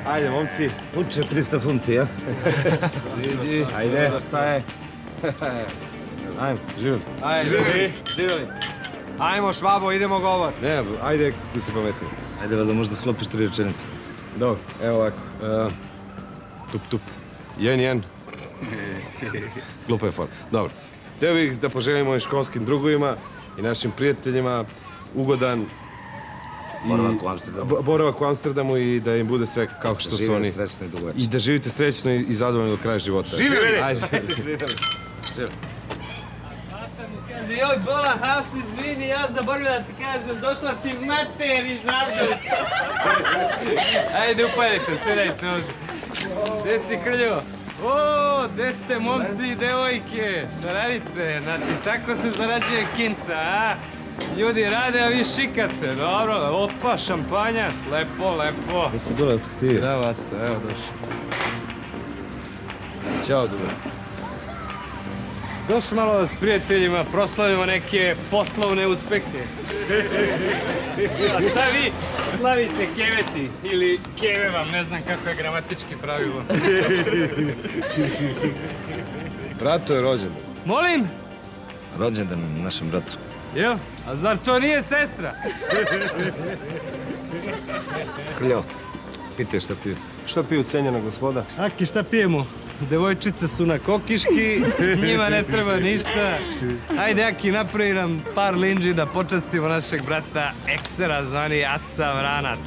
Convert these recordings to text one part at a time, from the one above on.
Ajde, momci. Uče 300 funti, ja? Ajde. Da staje. Ajmo, živjeli. Ajde, živjeli. Ajmo, Švabo, idemo govor. Ne, ajde, ti si pametniji. Ajde, valjda možda sklopiš 3 rečenice. Dobro, evo ovako. Tup, tup. Jen. Glupa je forma. Dobro. Htio bih da poželim mojim školskim drugovima i našim prijateljima ugodan boravak u Amsterdamu i da im bude sve kako što su oni. Srećno i dugo I da živite srećno i zadovoljno do kraja života. Živjeli! Ajde, živjeli. Kaže, joj, Bola, Haas, izvini, ja zaboravila da ti kažem, došla ti mater iz Avdolica. Ajde, upaljite, sedajte ovdje. Gde si, Krljo? O, gde ste momci i devojke? Šta radite? Znači, tako se zarađuje kinta, a? Ljudi rade, a vi šikate. Dobro, opa, šampanjac, lepo. Da se dole otkrivi. Da, vaca, evo došao. Ćao, Dule. Došli malo s prijateljima, proslavimo neke poslovne uspehe. A šta vi slavite, keveti? Ili keve vam, ne znam kako je gramatički pravilo. Brato je rođen. Molim? Rođendan našem bratu. Jel? A zar to nije sestra? Krljo, pitaj šta piju. Što piju cenjena gospoda? Aki, šta pijemo? Devojčice su na kokiški, njima ne treba ništa. Ajde, Aki, napravi nam par linđi da počastimo našeg brata Eksera, zvani Aca Vranac.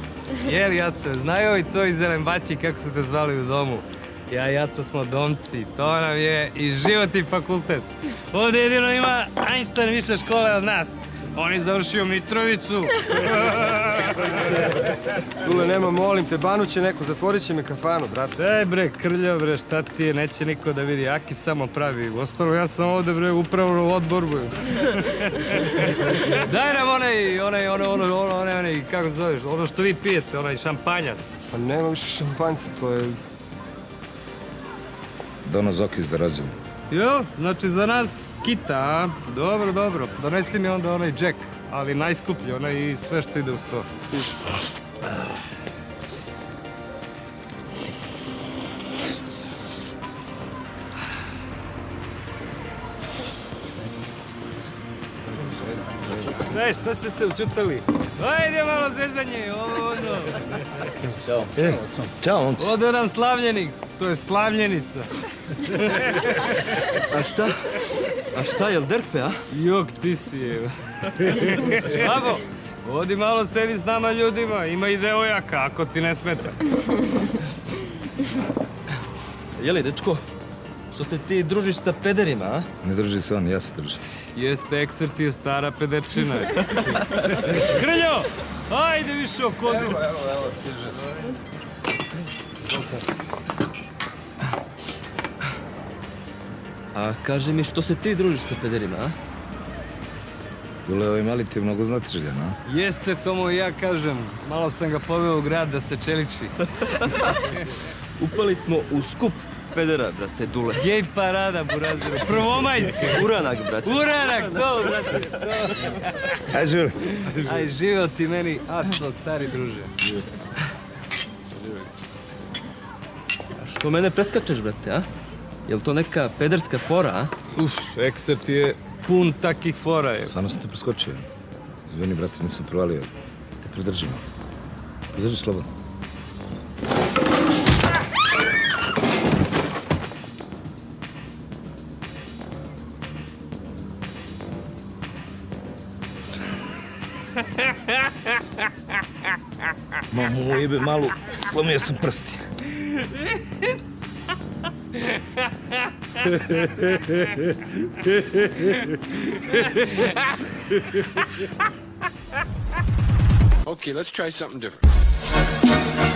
Jel, Jace, znaju ovi tvoji zelembaći kako su te zvali u domu? Ja i Aca smo domci, to nam je i životni fakultet. Ovdje jedino ima Einstein više škole od nas. On je završio Mitrovicu. Dule, nema, molim te, banuće neko, zatvorit će mi kafanu, brate. Daj bre, Krljo bre, šta ti je, neće niko da vidi, Aki samo pravi. Ostalo, ja sam ovde bre, upravo u odborbu. Daj nam onaj, kako se zoveš, ono što vi pijete, onaj šampanjac. Pa nema više šampanjca, to je... Dono Zoki za rođendan. Jo, znači za nas kita, a? Dobro. Donesi mi onda onaj džek, ali najskuplji, onaj i sve što ide uz to. Stiš. Daj, šta ste se učutali? Ajde malo zezanje, ono. Ćao, momci. Ode nam slavljenik, to je slavljenica. A šta, jel derpe, a? Jok, ti si je. Švabo, odi malo sedi s nama ljudima, ima i devojaka, ako ti ne smeta. Jeli, dečko, što se ti družiš sa pederima, a? Ne drži se on, ja se držim. Jeste, Ekser ti je stara pederčina. Krljo, ajde više o kozu. Evo, stiže. A kaži mi, što se ti družiš sa pederima, a? Dule, ovaj mali ti je mnogo znatiželjan, a? Jeste, to mu i ja kažem. Malo sam ga poveo u grad da se čeliči. Upali smo u skup pedera, brate, Dule. Gej parada, buraziru. Prvomajske. Uranak, brate. Uranak, to, brate, to. Aj, živjeli. Aj, živeo ti meni, Aco, stari druže. A što mene preskačeš, brate, a? Jel to neka pederska fora, a? Uf, Ekser ti je pun takih fora, je. Stvarno sam te preskočio. Izvini, brate, nisam provalio. Te pridržim. Pridrži slobodno. Mamu, jebe malu, slomio sam prsti. Okay, let's try something different.